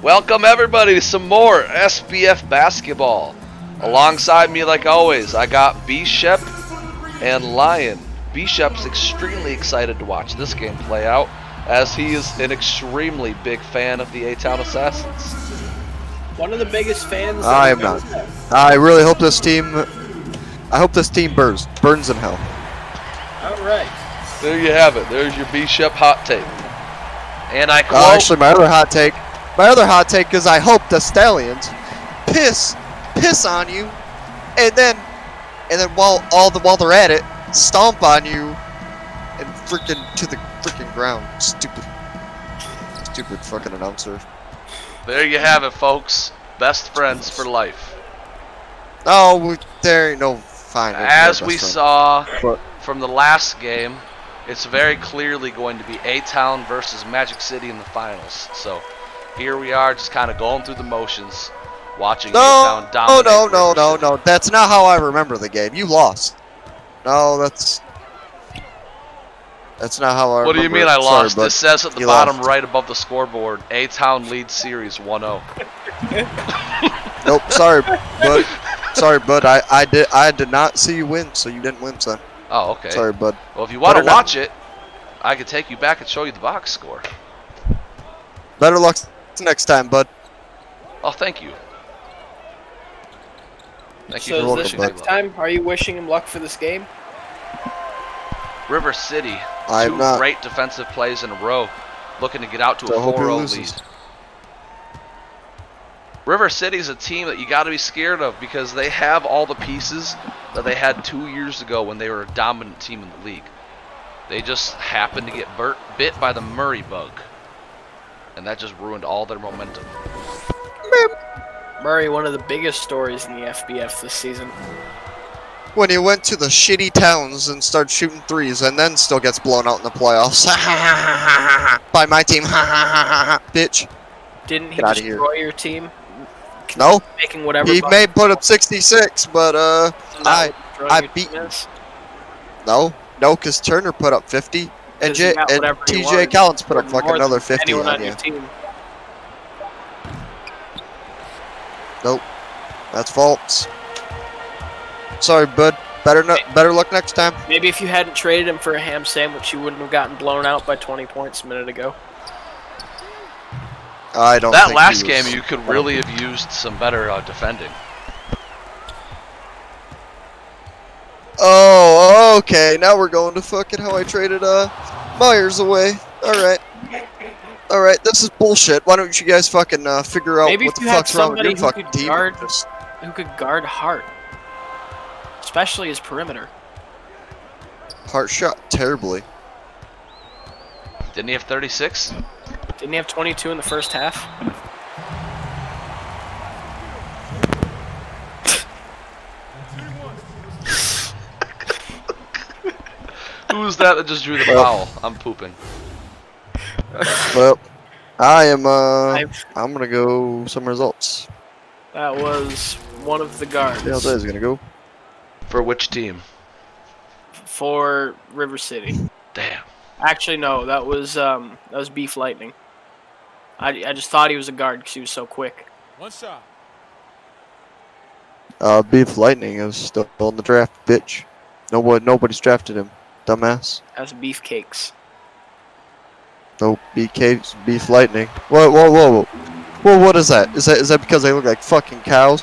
Welcome everybody to some more SBF basketball. Alongside me, like always, I got B-Shep and Lion. B-Shep's extremely excited to watch this game play out, as he is an extremely big fan of the A-Town Assassins. One of the biggest fans. I am not. I really hope this team. I hope this team burns in hell. All right. There you have it. There's your B-Shep hot take. And I quote. Actually, my other hot take is I hope the Stallions piss on you, and then while they're at it, stomp on you and freaking to the freaking ground. Stupid fucking announcer. There you have it, folks. Best friends for life. Oh, there ain't no fine. As we saw from the last game, it's very clearly going to be A-Town versus Magic City in the finals. So here we are, just kind of going through the motions, watching A-Town dominate. No. That's not how I remember the game. You lost. No, that's not how I remember. What do you mean I lost? Sorry, This says at the bottom right above the scoreboard, A-Town leads series 1-0. Nope, sorry, bud. I did not see you win, so you didn't win, son. Oh, okay. Sorry, bud. Well, if you want to watch it, I could take you back and show you the box score. Better luck next time, bud. Oh, thank you. Thank you So for is this listening. next time? Are you wishing him luck for this game? River City, I'm two not. great defensive plays in a row, looking to get out to a 4-0 lead. River City is a team that you got to be scared of because they have all the pieces that they had 2 years ago when they were a dominant team in the league. They just happened to get bit by the Murray bug, and that just ruined all their momentum. Murray, one of the biggest stories in the FBF this season. When he went to the shitty towns and started shooting threes, and then still gets blown out in the playoffs by my team, bitch. Didn't he Get outta destroy your team? No, Making whatever. he may put up 66, but I beat him. No, because Turner put up 50, and TJ Collins put up fucking another 50 on you. Nope, that's false. Sorry, bud. Better luck next time. Maybe if you hadn't traded him for a ham sandwich, you wouldn't have gotten blown out by 20 points a minute ago. I don't. That last game, you could really have used some better defending. Oh, okay. Now we're going to fucking how I traded Myers away. All right. This is bullshit. Why don't you guys fucking figure out what the fuck's wrong with your fucking team? Who could guard Hart, especially his perimeter. Hart shot terribly. Didn't he have 36? Didn't he have 22 in the first half? Who was that just drew the foul? I'm pooping. Well, I'm gonna go some results. That was one of the guards. Yeah, that is gonna go. For which team? For River City. Damn. Actually, no, that was Beef Lightning. I just thought he was a guard because he was so quick. One shot. Beef Lightning is still in the draft, bitch. Nobody's drafted him, dumbass. That's Beefcakes. No, Beef Lightning. Whoa. What is that? Is that because they look like fucking cows?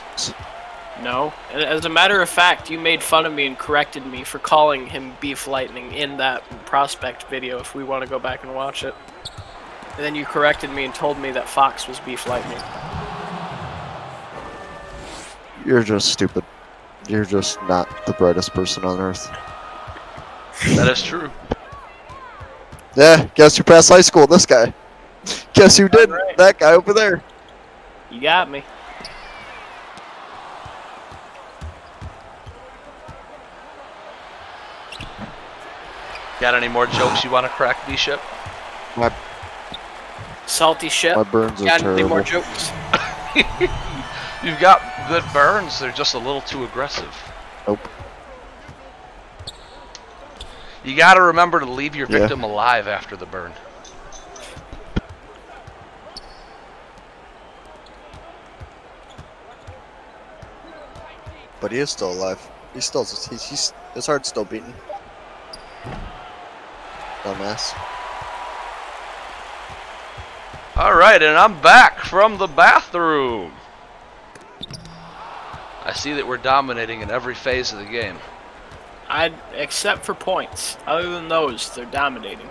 No. As a matter of fact, you made fun of me and corrected me for calling him Beef Lightning in that prospect video, if we want to go back and watch it. And then you corrected me and told me that Fox was Beef Lightning. You're just stupid. You're just not the brightest person on earth. That is true. Yeah, guess who passed high school? This guy. Guess who didn't? Right. That guy over there. You got me. Got any more jokes you want to crack, B-Ship? My Salty shit. burns are Got any more terrible. jokes? You've got good burns, they're just a little too aggressive. Nope. You gotta remember to leave your victim alive after the burn. but he is still alive. He's his heart's still beating. Dumbass. Alright, and I'm back from the bathroom. I see that we're dominating in every phase of the game. Except for points. Other than those, they're dominating.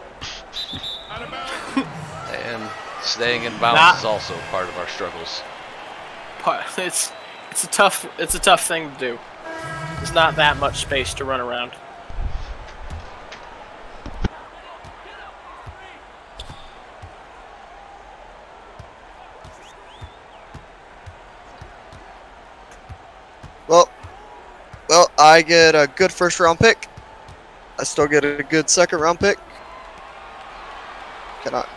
And staying in bounds is also part of our struggles. It's a tough thing to do. There's not that much space to run around. Well, I get a good first round pick. I still get a good second round pick. I cannot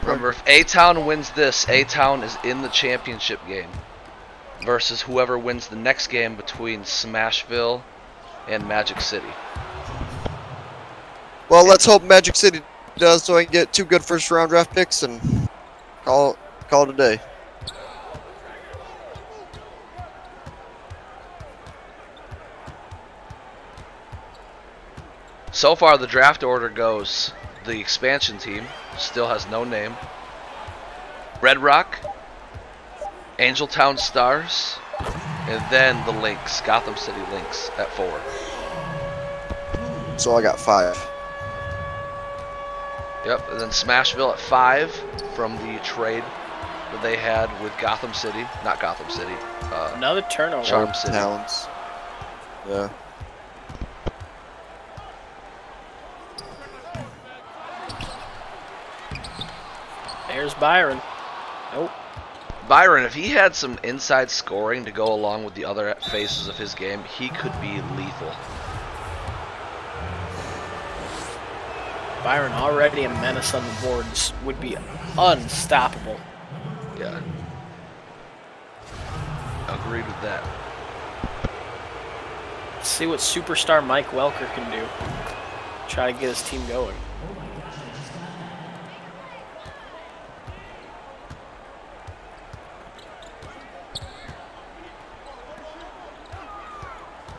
Remember, if A-Town wins this, A-Town is in the championship game. Versus whoever wins the next game between Smashville and Magic City. Well, let's hope Magic City does so I can get 2 good first round draft picks and call it a day. So far, the draft order goes: the expansion team still has no name, Red Rock, Angeltown Stars, and then the Lynx, Gotham City Lynx at 4. So I got 5. Yep, and then Smashville at 5 from the trade that they had with Gotham City. Not Gotham City. Another turnover. Charm City. Towns. Yeah. There's Byron. Nope. Byron, if he had some inside scoring to go along with the other phases of his game, he could be lethal. Byron, already a menace on the boards, would be unstoppable. Yeah. Agreed with that. Let's see what superstar Mike Welker can do. Try to get his team going.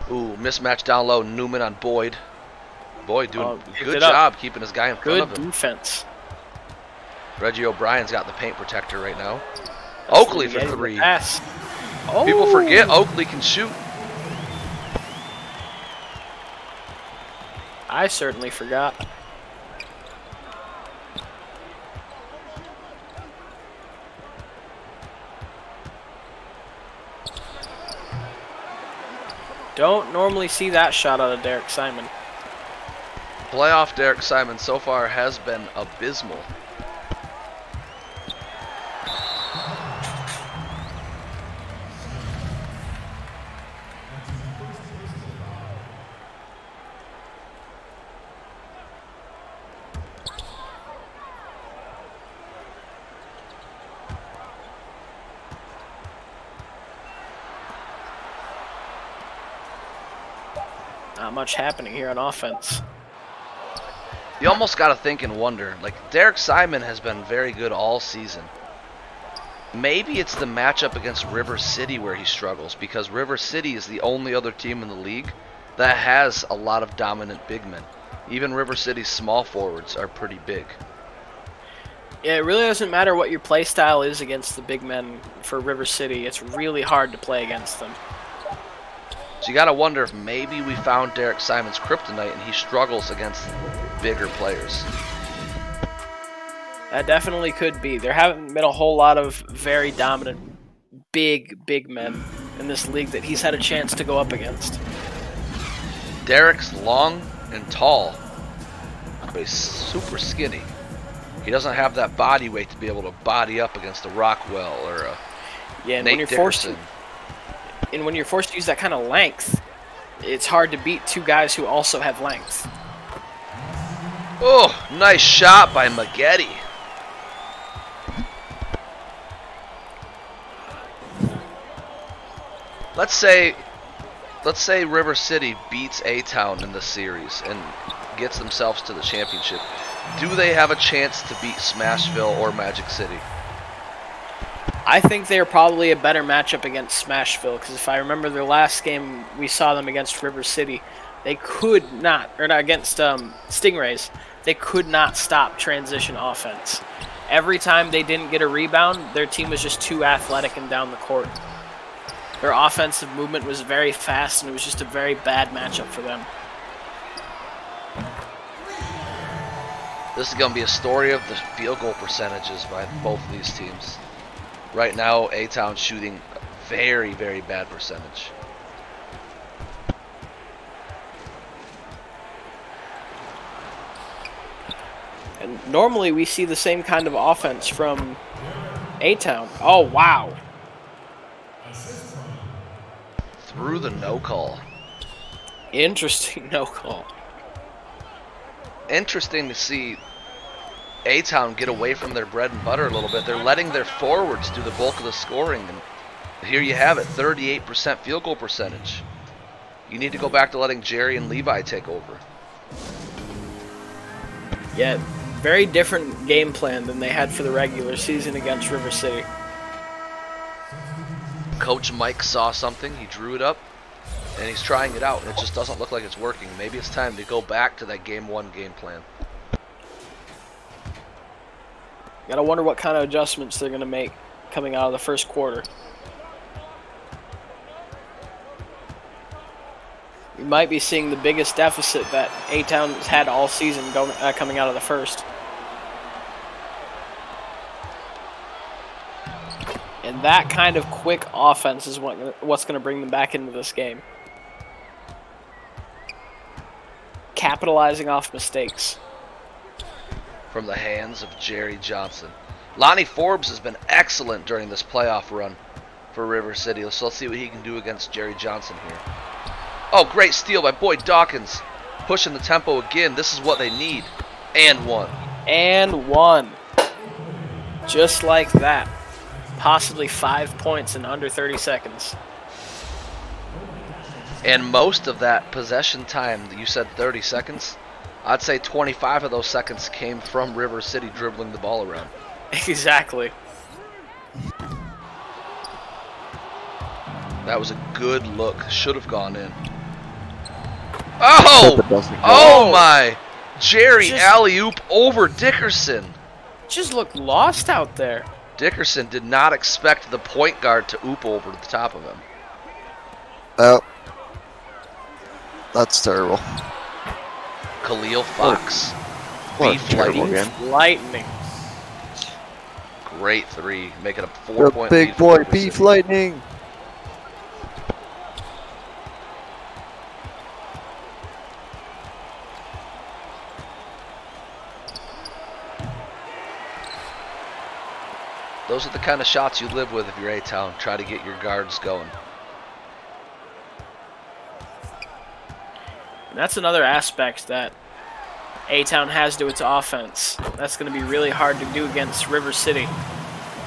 Ooh, mismatch down low. Newman on Boyd. Boyd doing a good it up. job keeping his guy in front of Good him. defense. Reggie O'Brien's got the paint protector right now. That's Oakley for getting the 3. pass. Oh. People forget Oakley can shoot. I certainly forgot. Don't normally see that shot out of Derek Simon. Playoff Derek Simon so far has been abysmal. Not much happening here on offense. You almost got to think and wonder. Like, Derek Simon has been very good all season. Maybe it's the matchup against River City where he struggles, because River City is the only other team in the league that has a lot of dominant big men. Even River City's small forwards are pretty big. Yeah, it really doesn't matter what your play style is against the big men for River City. It's really hard to play against them. So you got to wonder if maybe we found Derek Simon's kryptonite and he struggles against bigger players. That definitely could be. There haven't been a whole lot of very dominant big men in this league that he's had a chance to go up against. Derek's long and tall, but he's super skinny. He doesn't have that body weight to be able to body up against a Rockwell or a Yeah, and Nate when you're forced Dickerson. when you're forced to use that kind of length, it's hard to beat 2 guys who also have length. Oh, nice shot by Maggette. Let's say River City beats A-Town in the series and gets themselves to the championship. Do they have a chance to beat Smashville or Magic City? I think they're probably a better matchup against Smashville, because if I remember their last game, we saw them against River City. They could not, or not against Stingrays, they could not stop transition offense. Every time they didn't get a rebound, their team was just too athletic and down the court. Their offensive movement was very fast, and it was just a very bad matchup for them. This is going to be a story of the field goal percentages by both of these teams. Right now, A-Town shooting a very, very bad percentage. And normally we see the same kind of offense from A-Town. Oh, wow. Through the no call. Interesting no call. Interesting to see A-Town get away from their bread and butter a little bit. They're letting their forwards do the bulk of the scoring. And here you have it, 38% field goal percentage. You need to go back to letting Jerry and Levi take over. Yeah, very different game plan than they had for the regular season against River City. Coach Mike saw something, he drew it up, and he's trying it out, and it just doesn't look like it's working. Maybe it's time to go back to that game one game plan. Gotta wonder what kind of adjustments they're gonna make coming out of the first quarter. We might be seeing the biggest deficit that A-Town has had all season coming out of the first. And that kind of quick offense is what's going to bring them back into this game. Capitalizing off mistakes. From the hands of Jerry Johnson. Lonnie Forbes has been excellent during this playoff run for River City. So let's see what he can do against Jerry Johnson here. Oh, great steal by Boyd Dawkins. Pushing the tempo again. This is what they need. And one. And one. Just like that. Possibly 5 points in under 30 seconds. And most of that possession time, you said 30 seconds, I'd say 25 of those seconds came from River City dribbling the ball around. Exactly. That was a good look. Should have gone in. Oh! Oh Oh my! Jerry alley-oop over Dickerson. Just looked lost out there. Dickerson did not expect the point guard to oop over the top of him. Oh. That's terrible. Khalil Fox. What a Beef terrible Lightning. game. Lightning. Great three. Making a The 4-point big lead for boy River Beef City. Lightning. Those are the kind of shots you live with if you're A-Town. Try to get your guards going. And that's another aspect that A-Town has to its offense. That's going to be really hard to do against River City.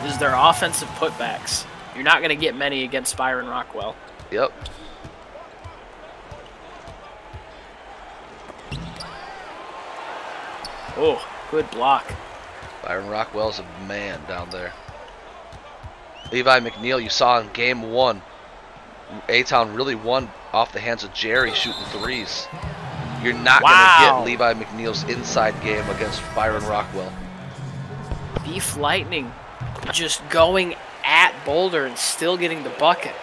Is their offensive putbacks. You're not going to get many against Byron Rockwell. Yep. Oh, good block. Byron Rockwell's a man down there. Levi McNeil, you saw in game one, A-Town really won off the hands of Jerry shooting threes. You're not going to get Levi McNeil's inside game against Byron Rockwell. Beef Lightning just going at Boulder and still getting the bucket.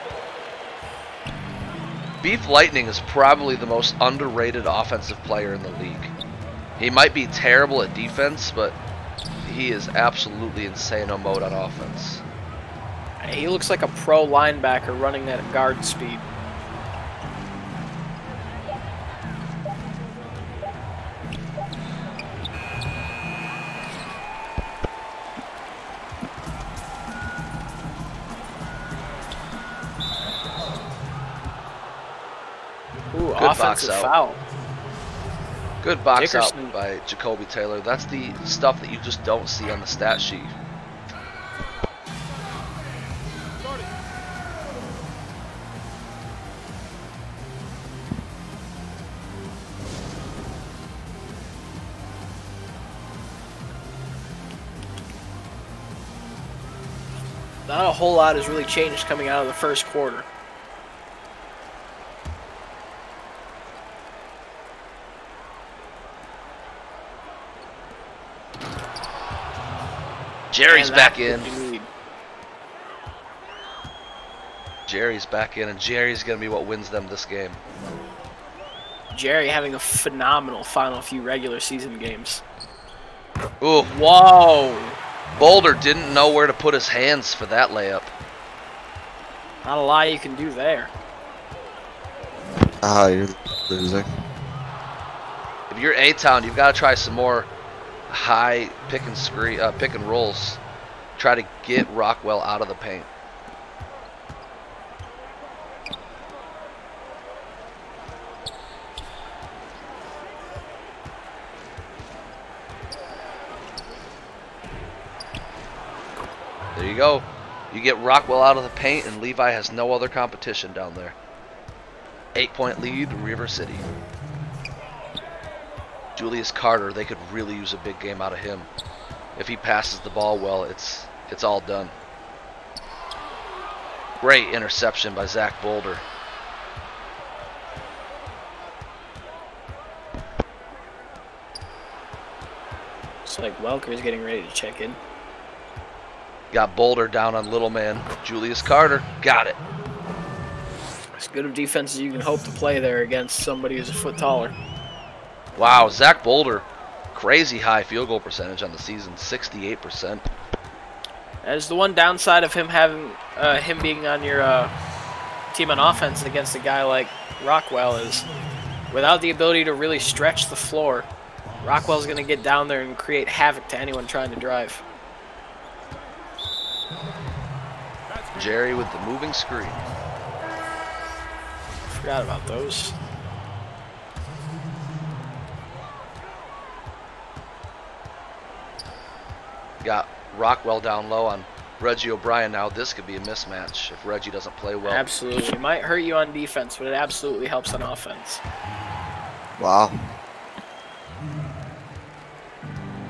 Beef Lightning is probably the most underrated offensive player in the league. He might be terrible at defense, but he is absolutely insane on mode on offense. He looks like a pro linebacker running at guard speed. Ooh, Good offensive box out. foul. Good box Dickerson. out by Jacoby Taylor. That's the stuff that you just don't see on the stat sheet. not a whole lot has really changed coming out of the first quarter. Jerry's And back that's in. what you need. Jerry's back in, and Jerry's going to be what wins them this game. Jerry having a phenomenal final few regular season games. Ooh, Whoa! Boulder didn't know where to put his hands for that layup. Not a lot you can do there. Ah, you're losing. If you're A-Town, you've got to try some more high pick and rolls. Try to get Rockwell out of the paint. There you go. You get Rockwell out of the paint, and Levi has no other competition down there. 8-point lead, River City. Julius Carter, they could really use a big game out of him. If he passes the ball well, it's all done. Great interception by Zach Boulder. Looks like Welker's getting ready to check in. Got Boulder down on little man. Julius Carter, got it. As good of defense as you can hope to play there against somebody who's a foot taller. Wow, Zach Boulder, crazy high field goal percentage on the season, 68%. That is the one downside of him having him being on your team on offense against a guy like Rockwell is without the ability to really stretch the floor, Rockwell's going to get down there and create havoc to anyone trying to drive. Jerry with the moving screen. Forgot about those. Got Rockwell down low on Reggie O'Brien now. This could be a mismatch if Reggie doesn't play well. Absolutely. It might hurt you on defense, but it absolutely helps on offense. Wow.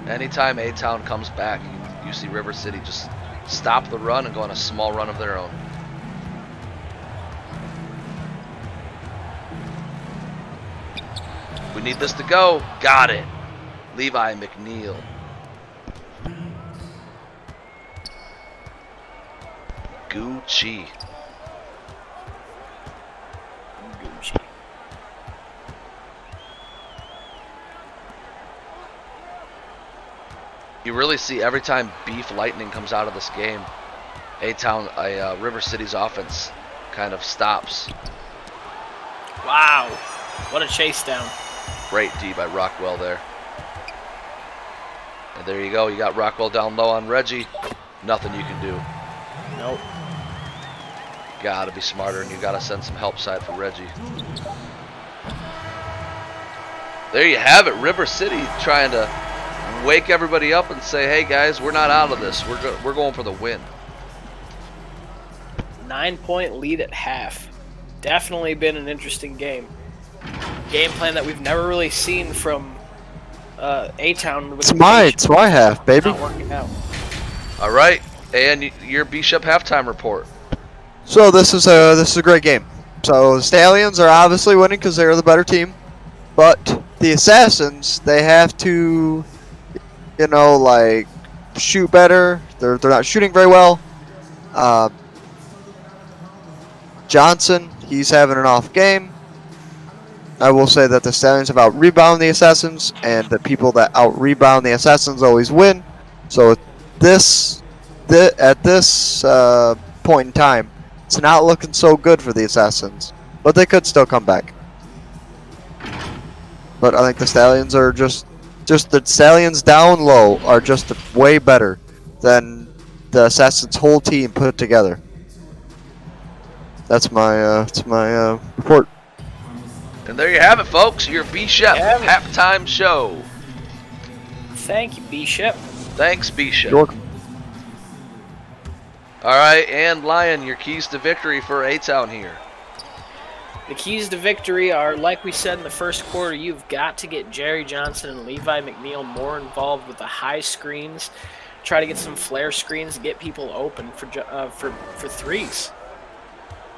Anytime A-Town comes back, you see River City just stop the run and go on a small run of their own. We need this to go. Got it. Levi McNeil. Gucci. Gucci. You really see every time Beef Lightning comes out of this game, River City's offense kind of stops. Wow. What a chase down. Great D by Rockwell there. And there you go. You got Rockwell down low on Reggie. Nothing you can do. Nope. Gotta be smarter, and you gotta send some help side for Reggie. There you have it. River City trying to wake everybody up and say, hey guys, we're not out of this. We're going for the win. 9-point lead at half. Definitely been an interesting game. Game plan that we've never really seen from A-Town. It's my half, baby. Not working out. All right, and your Bishop halftime report. So this is a great game. So the Stallions are obviously winning because they're the better team, but the Assassins, they have to, you know, like shoot better. They're not shooting very well. Johnson, he's having an off game. I will say that the Stallions have out-rebounded the Assassins, and the people that out-rebound the Assassins always win. So at this point in time, it's not looking so good for the Assassins, but they could still come back. But I think the Stallions are just the Stallions down low are just way better than the Assassins' whole team put together. That's my report. And there you have it, folks. Your Bishop halftime show. Thank you, Bishop. Thanks, Bishop. You're welcome. All right, and Lion, your keys to victory for A-Town here. The keys to victory are, like we said in the first quarter, you've got to get Jerry Johnson and Levi McNeil more involved with the high screens, try to get some flare screens and get people open for threes.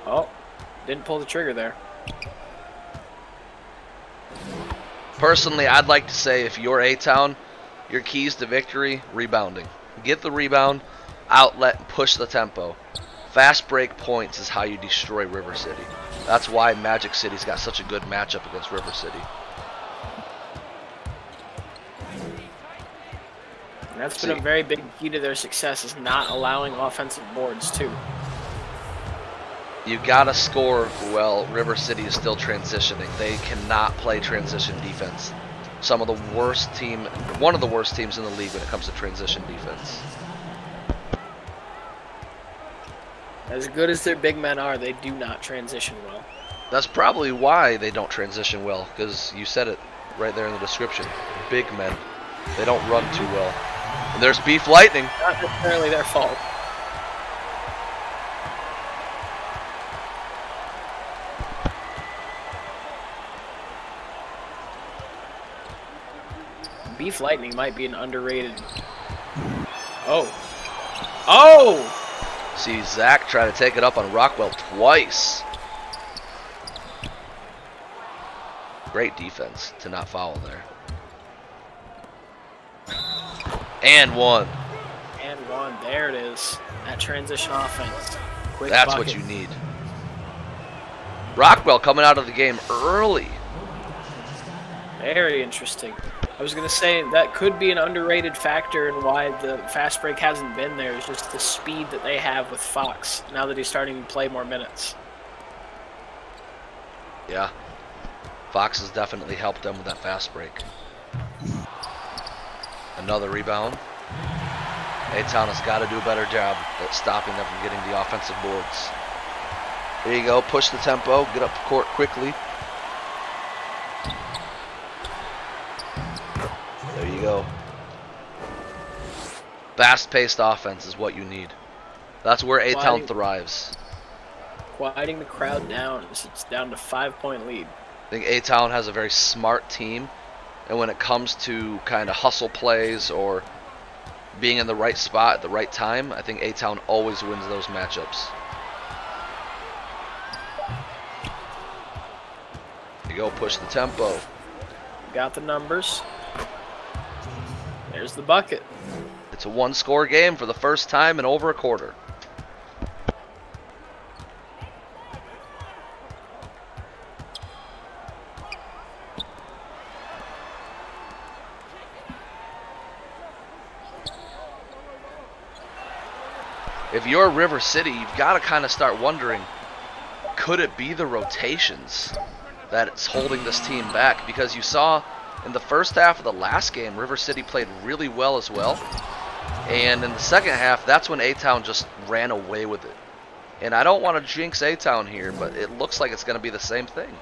Oh, didn't pull the trigger there. Personally, I'd like to say if you're A-Town, your keys to victory, rebounding. Get the rebound, outlet, and push the tempo. Fast break points is how you destroy River City. That's why Magic City's got such a good matchup against River City. And that's been a very big key to their success, is not allowing offensive boards too. You gotta score well. River City is still transitioning. They cannot play transition defense. One of the worst teams in the league when it comes to transition defense. As good as their big men are, they do not transition well. That's probably why they don't transition well, because you said it right there in the description. Big men. They don't run too well. And there's Beef Lightning. Not necessarily their fault. Beef Lightning might be an underrated. Oh. Oh! See Zach try to take it up on Rockwell twice. Great defense to not foul there. And one. And one. There it is. That transition offense. Quick That's bucket. what you need. Rockwell coming out of the game early. Very interesting. I was going to say that could be an underrated factor in why the fast break hasn't been there, is just the speed that they have with Fox now that he's starting to play more minutes. Yeah. Fox has definitely helped them with that fast break. Another rebound. A-Town has got to do a better job at stopping them from getting the offensive boards. There you go. Push the tempo. Get up the court quickly. There you go. Fast-paced offense is what you need. That's where A-Town thrives. Quieting the crowd down. It's down to 5-point lead. I think A-Town has a very smart team, and when it comes to kind of hustle plays or being in the right spot at the right time, I think A-Town always wins those matchups. There you go, push the tempo. Got the numbers. There's the bucket. It's a one-score game for the first time in over a quarter. If you're River City, you've got to kind of start wondering, could it be the rotations that's holding this team back? Because you saw in the first half of the last game, River City played really well as well. And in the second half, that's when A-Town just ran away with it. And I don't want to jinx A-Town here, but it looks like it's going to be the same thing.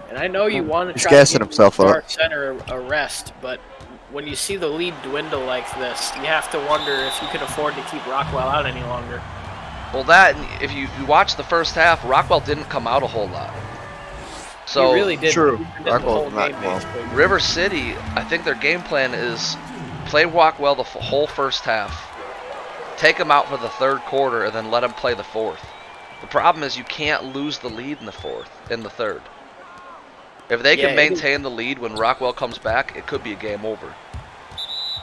And I know you want to He's try to gassing give himself up. Dark Center a rest, but when you see the lead dwindle like this, you have to wonder if you can afford to keep Rockwell out any longer. Well, that, if you watch the first half, Rockwell didn't come out a whole lot. So He really did. True. He did the Rockwell whole not game, well. basically. River City, I think their game plan is play Rockwell the whole first half, take him out for the third quarter, and then let him play the fourth. The problem is you can't lose the lead in the third. If they can maintain the lead when Rockwell comes back, it could be a game over.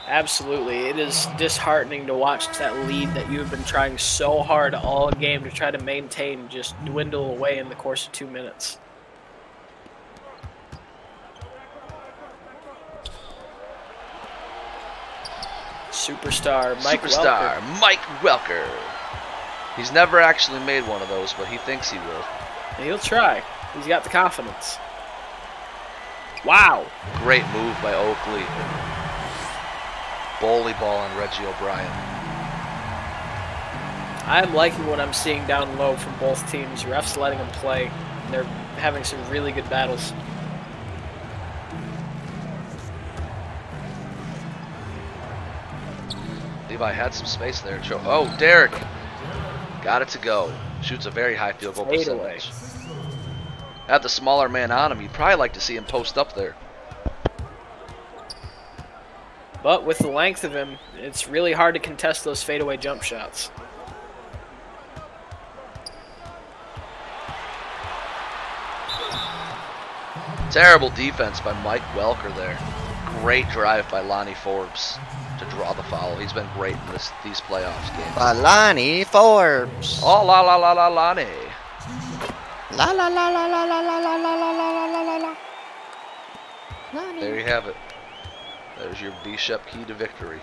Absolutely. It is disheartening to watch that lead that you have been trying so hard all game to try to maintain just dwindle away in the course of 2 minutes. Superstar Mike Welker. Mike Welker. He's never actually made one of those, but he thinks he will. He'll try. He's got the confidence. Wow. Great move by Oakley. Bully ball on Reggie O'Brien. I'm liking what I'm seeing down low from both teams. Refs letting them play. They're having some really good battles. Levi had some space there. Oh, Derek. Got it to go. Shoots a very high field goal percentage. Have the smaller man on him. You'd probably like to see him post up there. But with the length of him, it's really hard to contest those fadeaway jump shots. Terrible defense by Mike Welker there. Great drive by Lonnie Forbes to draw the foul. He's been great in these playoffs games. By Lonnie Forbes. Oh, la la la la Lonnie. La la la la la la la la la la la la la. Lonnie. There you have it. There's your B-Shep key to victory.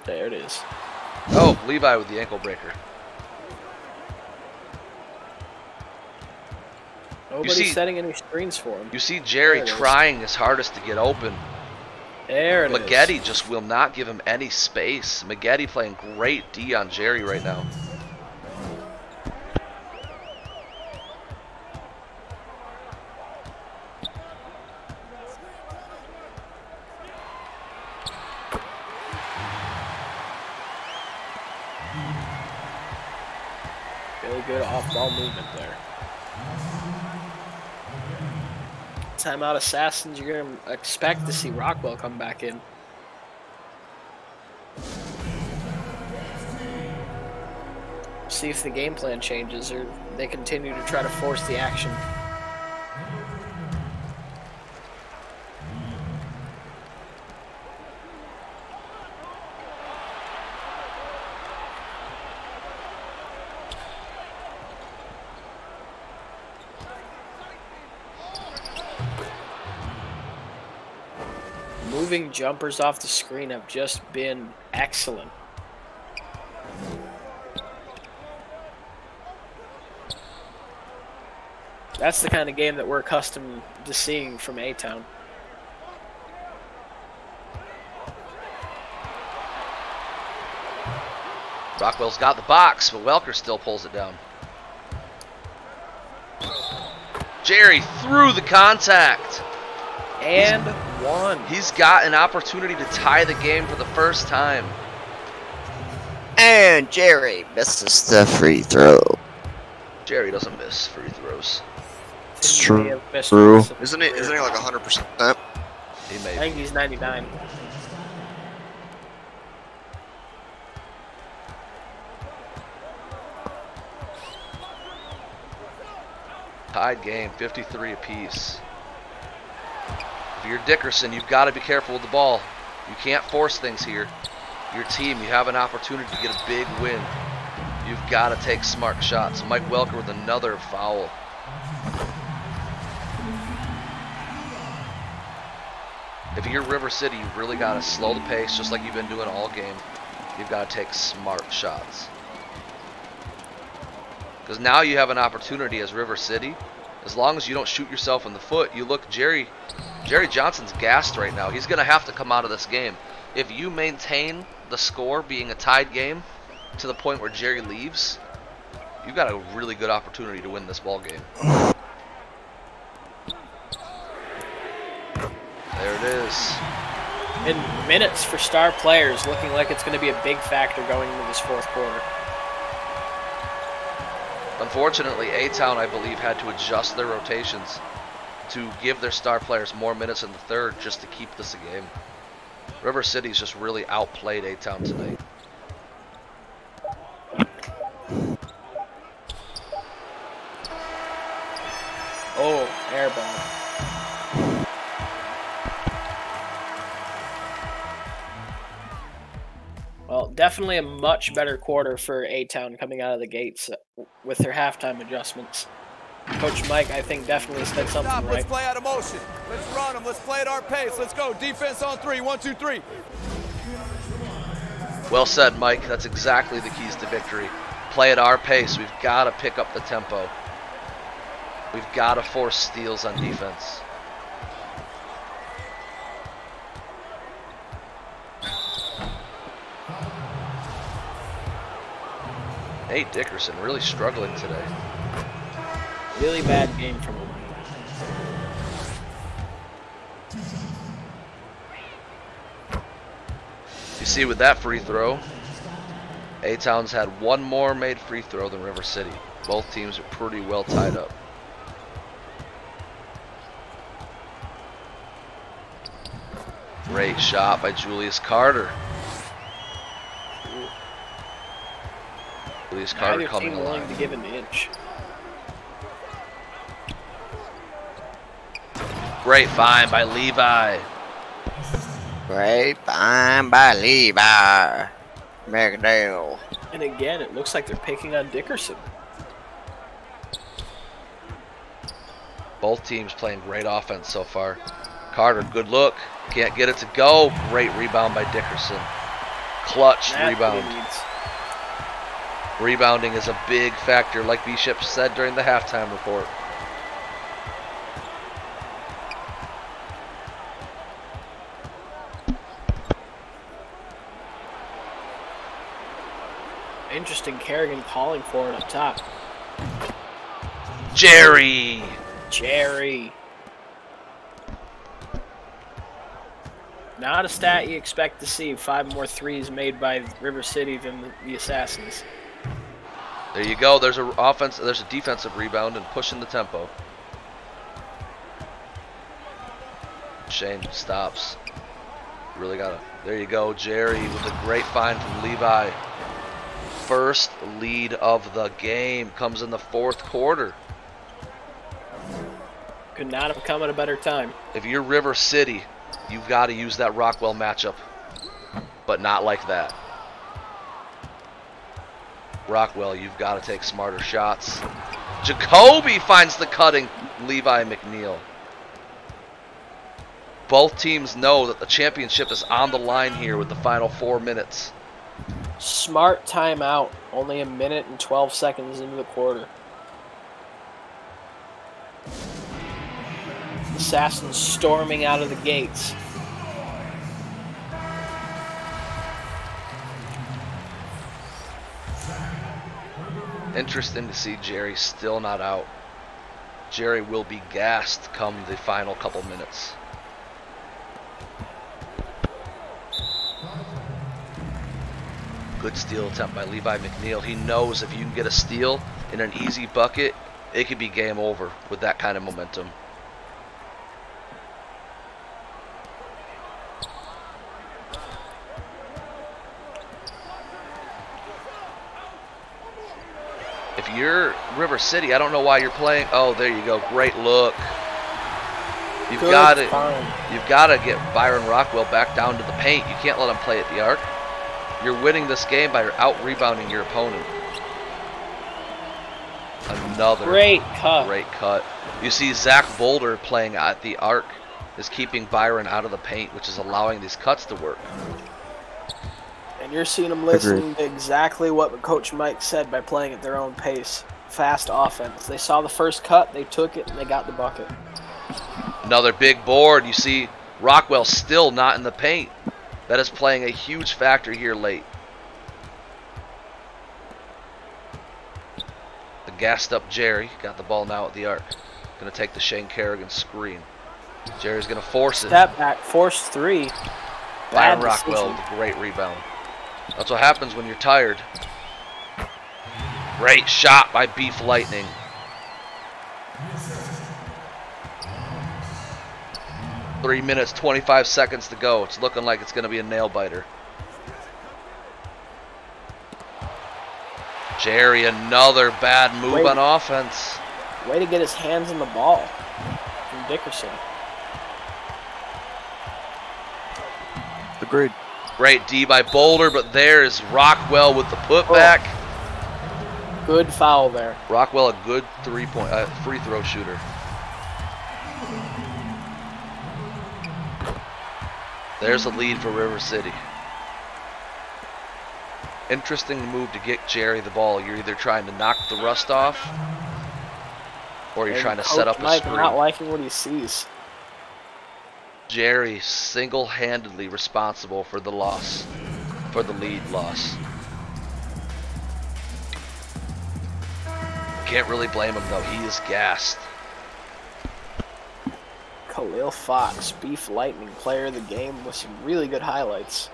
There it is. Oh, Levi with the ankle breaker. Nobody's setting any screens for him. You see Jerry trying his hardest to get open. There it is. Maggette just will not give him any space. Maggette playing great D on Jerry right now. Really good off-ball movement there. Timeout Assassins, you're going to expect to see Rockwell come back in. See if the game plan changes or they continue to try to force the action. Moving jumpers off the screen have just been excellent. That's the kind of game that we're accustomed to seeing from A-Town. Rockwell's got the box, but Welker still pulls it down. Jerry through the contact. And one. He's got an opportunity to tie the game for the first time. And Jerry misses the free throw. Jerry doesn't miss free throws. It's true. Isn't it like 100%? He may. I think he's 99. Tied game, 53 apiece. If you're Dickerson, you've got to be careful with the ball. You can't force things here. Your team, you have an opportunity to get a big win. You've got to take smart shots. Mike Welker with another foul. If you're River City, you've really got to slow the pace, just like you've been doing all game. You've got to take smart shots. Because now you have an opportunity as River City. As long as you don't shoot yourself in the foot, you look, Jerry Johnson's gassed right now. He's going to have to come out of this game. If you maintain the score being a tied game to the point where Jerry leaves, you've got a really good opportunity to win this ball game. There it is. In minutes for star players, looking like it's going to be a big factor going into this fourth quarter. Unfortunately, A-Town, I believe, had to adjust their rotations to give their star players more minutes in the third just to keep this a game. River City's just really outplayed A-Town tonight. Oh, air ball. Well, definitely a much better quarter for A-Town coming out of the gates with their halftime adjustments. Coach Mike, I think, definitely said something right. Let's play out of motion. Let's run them. Let's play at our pace. Let's go. Defense on three. 1, 2, 3. Well said, Mike. That's exactly the keys to victory. Play at our pace. We've got to pick up the tempo. We've got to force steals on defense. Nate Dickerson really struggling today. Really bad game from him. You see with that free throw, A-Town's had one more made free throw than River City. Both teams are pretty well tied up. Great shot by Julius Carter. Julius Carter Neither coming team willing alive. to give an inch. Great find by Levi. Great find by Levi McNeil. And again, it looks like they're picking on Dickerson. Both teams playing great offense so far. Carter, good look. Can't get it to go. Great rebound by Dickerson. Clutch That's what rebound. he needs. Rebounding is a big factor, like Bishop said during the halftime report. Interesting, Kerrigan calling for it up top. Jerry! Jerry. Not a stat you expect to see. 5 more threes made by River City than the Assassins. There you go. There's a defensive rebound and pushing the tempo. Shane stops. Really gotta. There you go, Jerry with a great find from Levi. First lead of the game comes in the fourth quarter. Could not have come at a better time. If you're River City, you've got to use that Rockwell matchup, but not like that. Rockwell, you've got to take smarter shots. Jacoby finds the cutting Levi McNeil. Both teams know that the championship is on the line here with the final 4 minutes. Smart timeout. Only a minute and 12 seconds into the quarter. Assassins storming out of the gates. Interesting to see Jerry still not out. Jerry will be gassed come the final couple minutes. Good steal attempt by Levi McNeil. He knows if you can get a steal in an easy bucket, it could be game over with that kind of momentum. If you're River City, I don't know why you're playing. Oh, there you go. Great look. You've got it. You've got to get Byron Rockwell back down to the paint. You can't let him play at the arc. You're winning this game by out-rebounding your opponent. Another Great cut. Great cut. You see Zach Boulder playing at the arc is keeping Byron out of the paint, which is allowing these cuts to work. And you're seeing them listening to exactly what Coach Mike said by playing at their own pace. Fast offense. They saw the first cut, they took it, and they got the bucket. Another big board. You see Rockwell still not in the paint. That is playing a huge factor here late. The gassed up Jerry got the ball now at the arc. Going to take the Shane Kerrigan screen. Jerry's going to force it. Step back, force three. Byron Bad Rockwell decision. with a great rebound. That's what happens when you're tired. Great shot by Beef Lightning. Three minutes, 25 seconds to go. It's looking like it's going to be a nail biter. Jerry, another bad move on offense. Way to get his hands on the ball from Dickerson. Agreed. Great D by Boulder, but there's Rockwell with the putback. Good foul there. Rockwell, a good free throw shooter. There's a lead for River City. Interesting move to get Jerry the ball. You're either trying to knock the rust off, or you're trying to set up a Mike screen. not liking what he sees. Jerry single-handedly responsible for the loss, for the lead loss. Can't really blame him though. He is gassed. Khalil Fox, Beef Lightning player of the game with some really good highlights.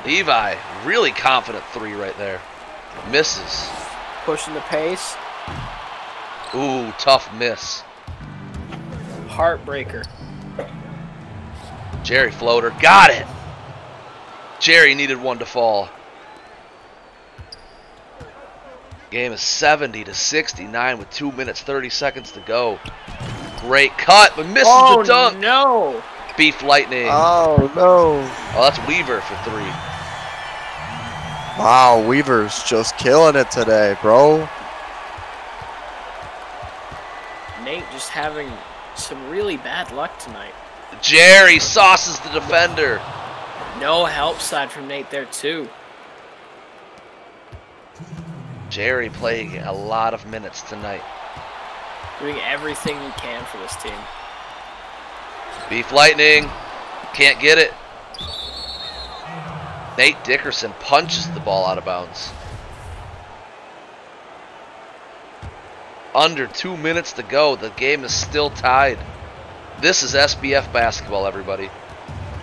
Levi, really confident three right there. Misses. Pushing the pace. Ooh, tough miss. Heartbreaker. Jerry floater, got it. Jerry needed one to fall. Game is 70-69 with 2 minutes 30 seconds to go. Great cut, but misses the dunk. No! Beef Lightning. Oh, no. Oh, that's Weaver for three. Wow, Weaver's just killing it today, bro. Nate just having some really bad luck tonight. Jerry sauces the defender. No help side from Nate there, too. Jerry playing a lot of minutes tonight. Doing everything he can for this team. Beef Lightning. Can't get it. Nate Dickerson punches the ball out of bounds. Under 2 minutes to go. The game is still tied. This is SBF basketball, everybody.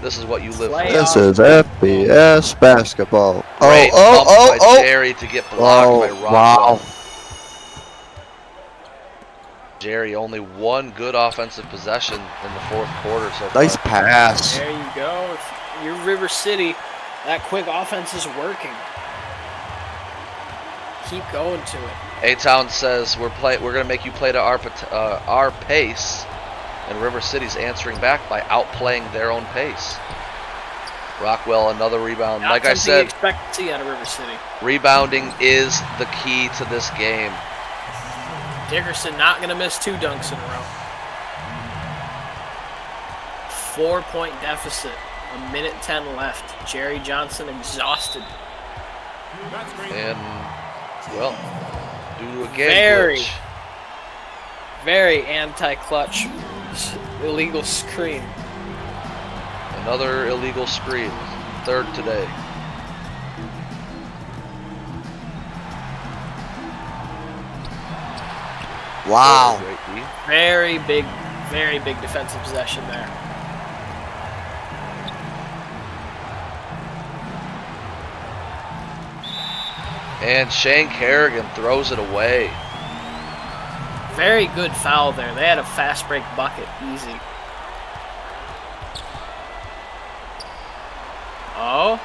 This is what you live for. This is FBS basketball. Great pump by Jerry to get blocked by Rockwell. Wow. Jerry only one good offensive possession in the fourth quarter so far. Nice pass. There you go. If you're River City, that quick offense is working. Keep going to it. A-Town says we're gonna make you play to our pace, and River City's answering back by outplaying their own pace. Rockwell, another rebound. Not like I something you said, expect to see out of River City. rebounding is the key to this game. Dickerson not going to miss 2 dunks in a row. 4-point deficit. 1:10 left. Jerry Johnson exhausted. And, well, due to a game glitch. Very anti-clutch. Illegal screen. Another illegal screen. Third today. Wow. Very big defensive possession there. And Shane Kerrigan throws it away. Very good foul there. They had a fast break bucket. Easy. Oh.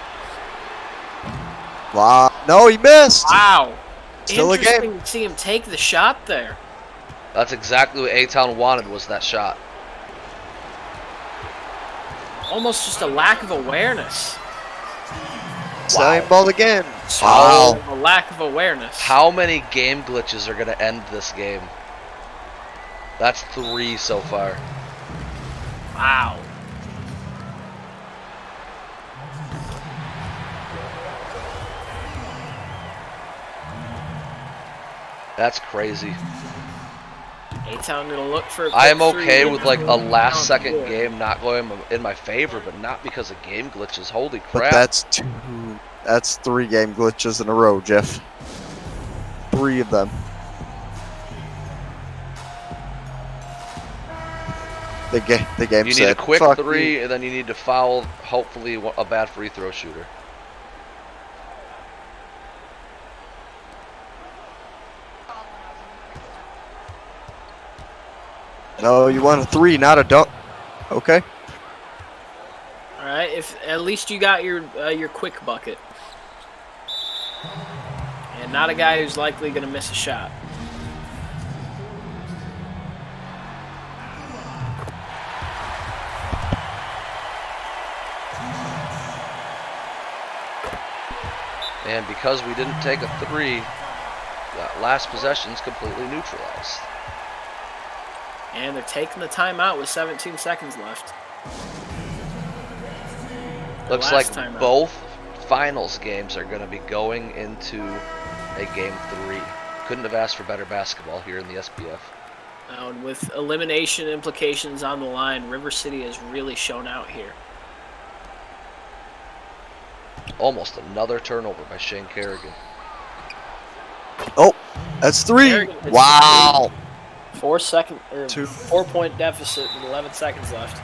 Wow. No, he missed. Wow. Still a game. Interesting to see him take the shot there. That's exactly what A-Town wanted, was that shot. Almost just a lack of awareness. Same ball again. Wow. A lack of awareness. How many game glitches are going to end this game? That's 3 so far. Wow. That's crazy. A-Town gonna look for a I am quick okay three. with like a last second game not going in my favor, but not because of game glitches. Holy crap. But that's 3 game glitches in a row, Jeff. 3 of them. The game You said, need a quick "Fuck 3, you." and then you need to foul, hopefully, a bad free throw shooter. No, you want a 3, not a dunk. Okay. All right, if at least you got your quick bucket, and not a guy who's likely gonna miss a shot. And because we didn't take a 3, that last possession's completely neutralized. And they're taking the timeout with 17 seconds left. Looks like both finals games are going to be going into a game 3. Couldn't have asked for better basketball here in the SBF. And with elimination implications on the line, River City has really shown out here. Almost another turnover by Shane Kerrigan. Oh, that's 3. Kerrigan, Wow. 4-point deficit with 11 seconds left.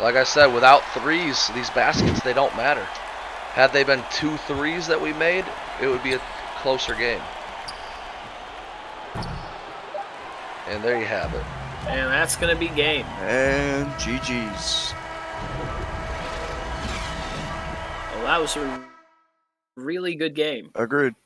Like I said, without threes, these baskets, they don't matter. Had they been 2 threes that we made, it would be a closer game. And there you have it. And that's going to be game. And GG's. Well, that was a really good game. Agreed.